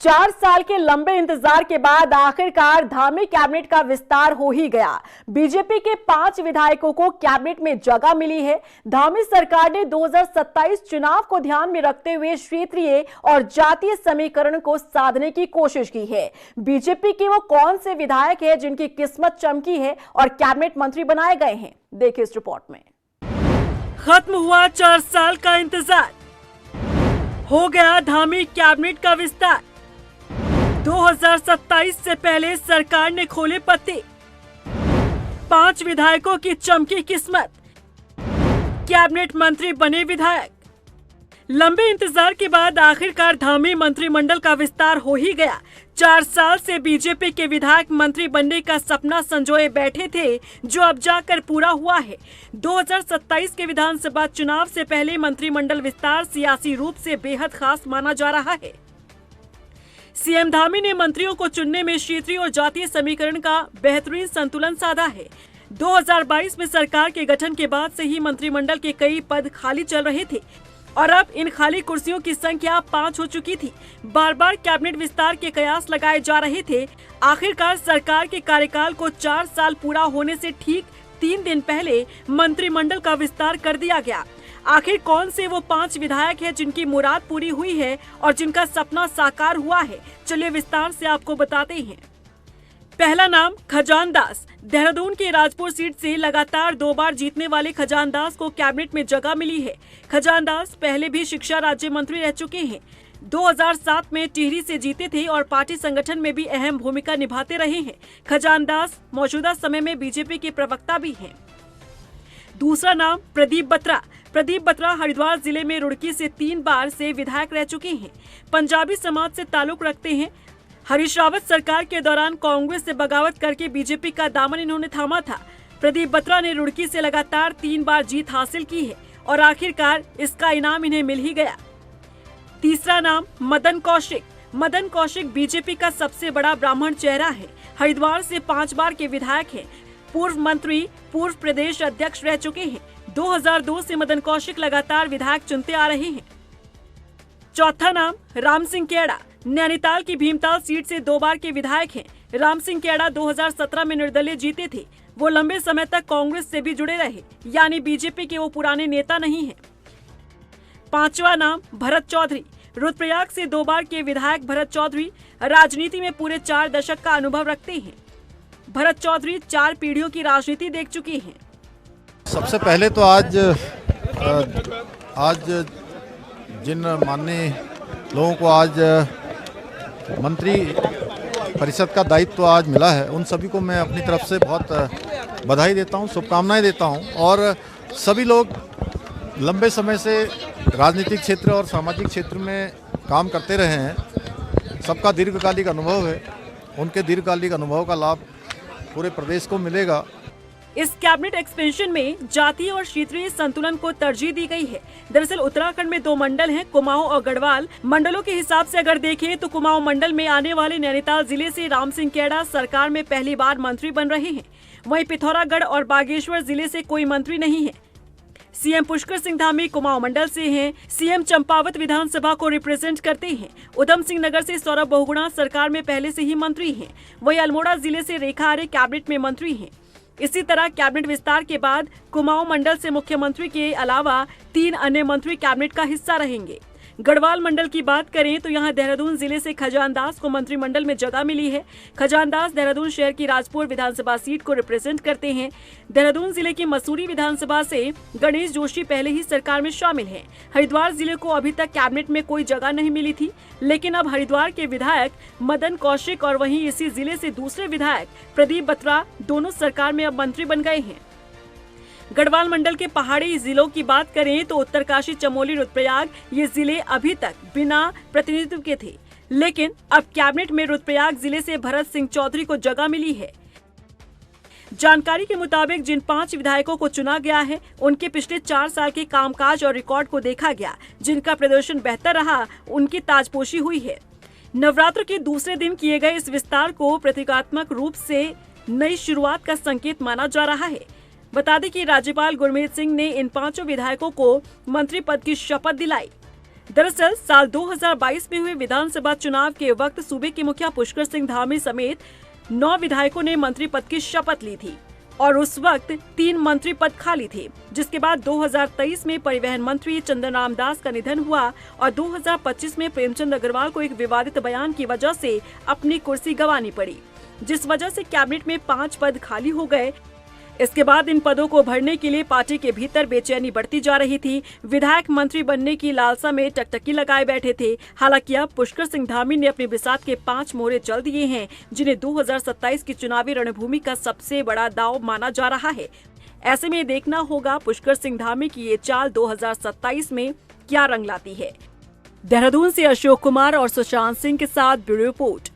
4 साल के लंबे इंतजार के बाद आखिरकार धामी कैबिनेट का विस्तार हो ही गया। बीजेपी के 5 विधायकों को कैबिनेट में जगह मिली है। धामी सरकार ने 2027 चुनाव को ध्यान में रखते हुए क्षेत्रीय और जातीय समीकरण को साधने की कोशिश की है। बीजेपी के वो कौन से विधायक हैं जिनकी किस्मत चमकी है और कैबिनेट मंत्री बनाए गए हैं, देखिए इस रिपोर्ट में। खत्म हुआ 4 साल का इंतजार, हो गया धामी कैबिनेट का विस्तार। 2027 से पहले सरकार ने खोले पत्ते, 5 विधायकों की चमकी किस्मत, कैबिनेट मंत्री बने विधायक। लंबे इंतजार के बाद आखिरकार धामी मंत्रिमंडल का विस्तार हो ही गया। 4 साल से बीजेपी के विधायक मंत्री बनने का सपना संजोए बैठे थे, जो अब जाकर पूरा हुआ है। 2027 के विधानसभा चुनाव से पहले मंत्रिमंडल विस्तार सियासी रूप से बेहद खास माना जा रहा है। सीएम धामी ने मंत्रियों को चुनने में क्षेत्रीय और जातीय समीकरण का बेहतरीन संतुलन साधा है। 2022 में सरकार के गठन के बाद से ही मंत्रिमंडल के कई पद खाली चल रहे थे और अब इन खाली कुर्सियों की संख्या 5 हो चुकी थी। बार बार कैबिनेट विस्तार के कयास लगाए जा रहे थे। आखिरकार सरकार के कार्यकाल को 4 साल पूरा होने से ठीक 3 दिन पहले मंत्रिमंडल का विस्तार कर दिया गया। आखिर कौन से वो 5 विधायक हैं जिनकी मुराद पूरी हुई है और जिनका सपना साकार हुआ है, चलिए विस्तार से आपको बताते हैं। पहला नाम खजान दास। देहरादून के राजपुर सीट से लगातार 2 बार जीतने वाले खजान दास को कैबिनेट में जगह मिली है। खजान दास पहले भी शिक्षा राज्य मंत्री रह चुके हैं। 2007 में टिहरी से जीते थे और पार्टी संगठन में भी अहम भूमिका निभाते रहे हैं। खजान दास मौजूदा समय में बीजेपी के प्रवक्ता भी हैं। दूसरा नाम प्रदीप बत्रा। प्रदीप बत्रा हरिद्वार जिले में रुड़की से 3 बार से विधायक रह चुके हैं। पंजाबी समाज से ताल्लुक रखते हैं। हरीश रावत सरकार के दौरान कांग्रेस से बगावत करके बीजेपी का दामन इन्होंने थामा था। प्रदीप बत्रा ने रुड़की से लगातार 3 बार जीत हासिल की है और आखिरकार इसका इनाम इन्हें मिल ही गया। तीसरा नाम मदन कौशिक। मदन कौशिक बीजेपी का सबसे बड़ा ब्राह्मण चेहरा है। हरिद्वार से 5 बार के विधायक हैं। पूर्व मंत्री, पूर्व प्रदेश अध्यक्ष रह चुके हैं। 2002 से मदन कौशिक लगातार विधायक चुनते आ रहे हैं। चौथा नाम राम सिंह केड़ा। नैनीताल की भीमताल सीट से 2 बार के विधायक हैं। राम सिंह केड़ा 2017 में निर्दलीय जीते थे। वो लंबे समय तक कांग्रेस से भी जुड़े रहे, यानी बीजेपी के वो पुराने नेता नहीं हैं। पांचवा नाम भरत चौधरी। रुद्रप्रयाग से 2 बार के विधायक भरत चौधरी राजनीति में पूरे 4 दशक का अनुभव रखते हैं। भरत चौधरी 4 पीढ़ियों की राजनीति देख चुके हैं। सबसे पहले तो आज जिन माननीय लोगों को आज मंत्री परिषद का दायित्व आज मिला है, उन सभी को मैं अपनी तरफ से बहुत बधाई देता हूं, शुभकामनाएं देता हूं। और सभी लोग लंबे समय से राजनीतिक क्षेत्र और सामाजिक क्षेत्र में काम करते रहे हैं। सबका दीर्घकालिक अनुभव है, उनके दीर्घकालिक अनुभव का लाभ पूरे प्रदेश को मिलेगा। इस कैबिनेट एक्सपेंशन में जातीय और क्षेत्रीय संतुलन को तरजीह दी गई है। दरअसल उत्तराखंड में 2 मंडल हैं, कुमाऊं और गढ़वाल। मंडलों के हिसाब से अगर देखें तो कुमाऊं मंडल में आने वाले नैनीताल जिले से राम सिंह केड़ा सरकार में पहली बार मंत्री बन रहे हैं। वहीं पिथौरागढ़ और बागेश्वर जिले से कोई मंत्री नहीं है। सीएम पुष्कर सिंह धामी कुमाऊं मंडल से हैं। सीएम चंपावत विधानसभा को रिप्रेजेंट करते हैं। उधम सिंह नगर से सौरभ बहुगुणा सरकार में पहले से ही मंत्री हैं। वहीं अल्मोड़ा जिले से रेखा आर्य कैबिनेट में मंत्री हैं। इसी तरह कैबिनेट विस्तार के बाद कुमाऊं मंडल से मुख्यमंत्री के अलावा 3 अन्य मंत्री कैबिनेट का हिस्सा रहेंगे। गढ़वाल मंडल की बात करें तो यहां देहरादून जिले से खजान दास को मंत्रिमंडल में जगह मिली है। खजान दास देहरादून शहर की राजपुर विधानसभा सीट को रिप्रेजेंट करते हैं। देहरादून जिले की मसूरी विधानसभा से गणेश जोशी पहले ही सरकार में शामिल हैं। हरिद्वार जिले को अभी तक कैबिनेट में कोई जगह नहीं मिली थी, लेकिन अब हरिद्वार के विधायक मदन कौशिक और वहीं इसी जिले से दूसरे विधायक प्रदीप बत्रा दोनों सरकार में अब मंत्री बन गए हैं। गढ़वाल मंडल के पहाड़ी जिलों की बात करें तो उत्तरकाशी, चमोली, रुद्रप्रयाग ये जिले अभी तक बिना प्रतिनिधित्व के थे, लेकिन अब कैबिनेट में रुद्रप्रयाग जिले से भरत सिंह चौधरी को जगह मिली है। जानकारी के मुताबिक जिन 5 विधायकों को चुना गया है, उनके पिछले 4 साल के कामकाज और रिकॉर्ड को देखा गया। जिनका प्रदर्शन बेहतर रहा, उनकी ताजपोशी हुई है। नवरात्र के दूसरे दिन किए गए इस विस्तार को प्रतीकात्मक रूप से नई शुरुआत का संकेत माना जा रहा है। बता दें कि राज्यपाल गुरमीत सिंह ने इन 5 विधायकों को मंत्री पद की शपथ दिलाई। दरअसल साल 2022 में हुए विधानसभा चुनाव के वक्त सूबे के मुखिया पुष्कर सिंह धामी समेत 9 विधायकों ने मंत्री पद की शपथ ली थी और उस वक्त 3 मंत्री पद खाली थे, जिसके बाद 2023 में परिवहन मंत्री चंदन रामदास का निधन हुआ और 2025 में प्रेमचंद अग्रवाल को एक विवादित बयान की वजह से अपनी कुर्सी गंवानी पड़ी, जिस वजह से कैबिनेट में 5 पद खाली हो गए। इसके बाद इन पदों को भरने के लिए पार्टी के भीतर बेचैनी बढ़ती जा रही थी। विधायक मंत्री बनने की लालसा में टकटकी लगाए बैठे थे। हालांकि अब पुष्कर सिंह धामी ने अपनी बिसात के 5 मोहरे चल दिए हैं, जिन्हें 2027 की चुनावी रणभूमि का सबसे बड़ा दांव माना जा रहा है। ऐसे में देखना होगा पुष्कर सिंह धामी की ये चाल 2027 में क्या रंग लाती है। देहरादून से अशोक कुमार और सुशांत सिंह के साथ ब्यूरो रिपोर्ट।